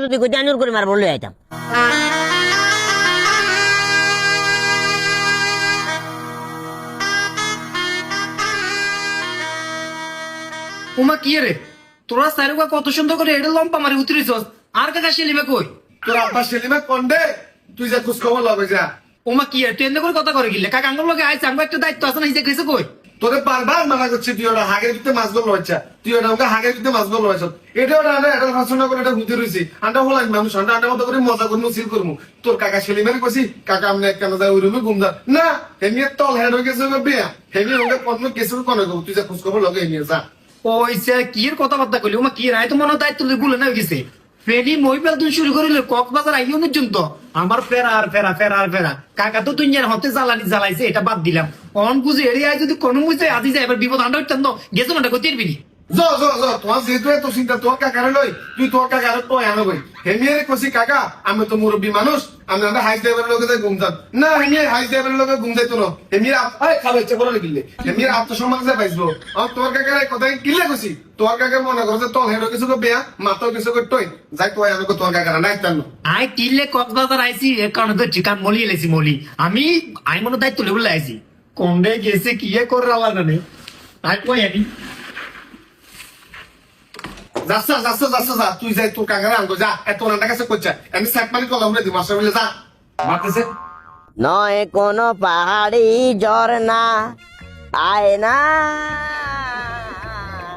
যদি কইতে আনুর করে মার বললে আইতাম। উমা কি রে তোরা সাইরুকা কত সুন্দর করে এটা লম্পা মারি উতরিছস আর কাকা সেলিমে কই তোর আব্বা সেলিমে কন্ডে তুই যা খোঁজ খবর লবে যা। উমা কি রে ট্রেন করে কথা করে গিলে কাকা আঙ্গুল লগে আইছে আমার একটা দায়িত্ব আছে না হিসে গেছে কই তোরে বারবার মানা করছি তুই ওটা হাগের ভিতরে মাছ গল হচ্ছে তুই ওটা ওকে হাগের ভিতরে মাছ গল হয়েছ এটা ওটা আনা এটা ফাঁসনা করে এটা ঘুরতে রয়েছি আন্ডা হলাই মানুষ আন্ডা আন্ডা মতো করে মজা করবো সিল করবো তোর কাকা সেলিমের কইছি কাকা আমনে কেন যায় ওই রুমে ঘুমদা না হেমি তল হেড হয়ে গেছে বিয়া হেমি ওকে কত কেসে কোন তুই যা খোঁজ খবর লগে এমনি যা। ওইসে কি এর কথাবার্তা কইলি উমা কি রায় তো মনে হয় দায়িত্ব গুলো না গেছে ফেরি মহিপাল তুই শুরু করিলে কক্সবাজার আইও পর্যন্ত আমার ফেরা আর ফেরা ফেরা আর ফেরা কাকা তো তুই হতে জ্বালাইছে এটা বাদ দিলাম অন বুঝে এড়িয়ে যদি কোনো মুছে আজি যায় এবার বিপদ আন্ডা উঠতাম তো গেছো না করতে পারবি জ জ জ তোমার যেহেতু এত চিন্তা তোর কাকারে লই তুই তোর কাকারে তো আনো ভাই হেমিয়ারে কইছি কাকা আমি তো মুরব্বী মানুষ আমি আমরা হাই ড্রাইভারের লগে যাই ঘুমতাম না হেমিয়ার হাই ড্রাইভারের লগে ঘুম যাইতো না হেমিয়ার খাবার ইচ্ছা করে গিলে হেমিয়ার আত্মসম্মান যে পাইছো আর তোর কাকারে কথা কিলে কইছি তোর কাকা মনে করছে তোর হেডো কিছু বেয়া মাথাও কিছু করতই যাই তো আমি তোর কাকারে নাই তানো আই টিলে কক্সবাজার আইছি এর কারণে তো ঠিকান মলি এলেছি মলি আমি মনে দায়িত্ব লেবলে আইছি কোনডে গেছে কি করে আলা না আই কই আমি যাচ্ছা যাচ্ছা যাচ্ছা যা তুই যাই তোর কাকারে আনতো যা এত রান্না কাছে করছে আমি সাত মানি কলাম রে দিমাস বলে যা মারতেছে নয় কোনো পাহাড়ি ঝর্ণা আয় না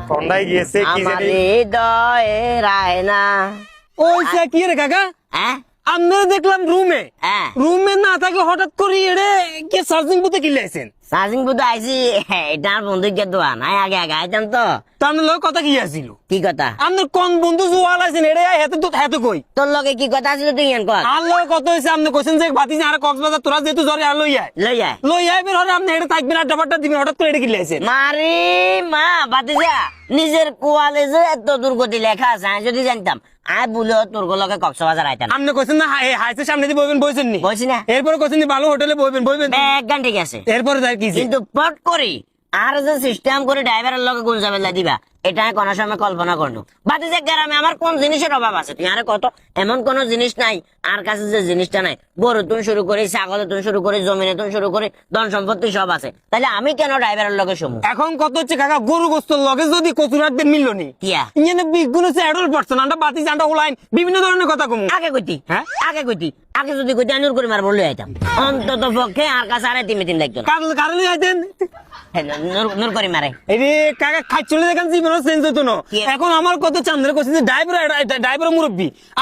কোনটাই গিয়েছে কি আমার জানি হৃদয়ের আয়না। ওই সে কি রে কাকা হ্যাঁ আমরা দেখলাম রুমে হ্যাঁ রুমে না থাকলে হঠাৎ করে এড়ে কে চার্জিং বুথে কিলে আছেন চার্জিং বুথ আইছি এটা আর বন্ধুকে দোয়া নাই আগে আগে আইতাম তো। তার লোক কথা কি আছিল কি কথা আপনার কোন বন্ধু জোয়াল আছেন এড়ে হেতে তো হেতে কই তোর লগে কি কথা ছিল তুই এন কর আর লোক কত হয়েছে আপনি কোশ্চেন যে বাতিছে আর কক্সবাজার তোরা যেহেতু জ্বরে আর লই আয় লই যায় লই আয় বের হরে আপনি এড়ে থাকবেন আর ডাবারটা দিবেন হঠাৎ করে এড়ে কিলে আছেন মারি মা বাতিজা নিজের কোয়ালে যে এত দুর্গতি লেখা আছে আমি যদি জানতাম আয় বলে তোর লগে কক্সবাজার আইতাম আপনি কোশ্চেন না হাইসের সামনে দিয়ে বইবেন বইছেন নি বলছি না এরপরে কোশ্চেন ভালো হোটেলে বইবেন বইবেন এক গান ঠিক আছে এরপরে তার কি কিন্তু পট করি আর যে সিস্টেম করে ড্রাইভারের লগে গুলজাবেলা দিবা এটা আমি কোনো সময় কল্পনা করলো বাতিজা গ্রামে আমার কোন জিনিসের অভাব আছে তুই আরে কত এমন কোন জিনিস নাই আর কাছে যে জিনিসটা নাই গরু তুই শুরু করে ছাগল তুই শুরু করে জমিনে তুই শুরু করে ধন সম্পত্তি সব আছে তাহলে আমি কেন ড্রাইভারের লগে শুমু এখন কত হচ্ছে কাকা গরু গোস্তর লগে যদি কচুর রাখবেন মিললো নি কিয়া ইঞ্জিনে বিগুলো হচ্ছে অ্যাডল পারছেন আন্ডা বাতি জান্ডা হোলাইন বিভিন্ন ধরনের কথা কমু আগে কইতি হ্যাঁ? আগে কইতি আগে যদি কইতি আনুর করে মার বললে আইতাম অন্তত পক্ষে আর কাছে আরে তিন লাগতো না কারণে আইতেন নূর করে মারে এই যে কাকা খাই চলে দেখেন জীবন চেঞ্জ হতো না কি? এখন আমার কত চান্দ্রে কোশ্চেন যে ড্রাইভার মুরব্বী আর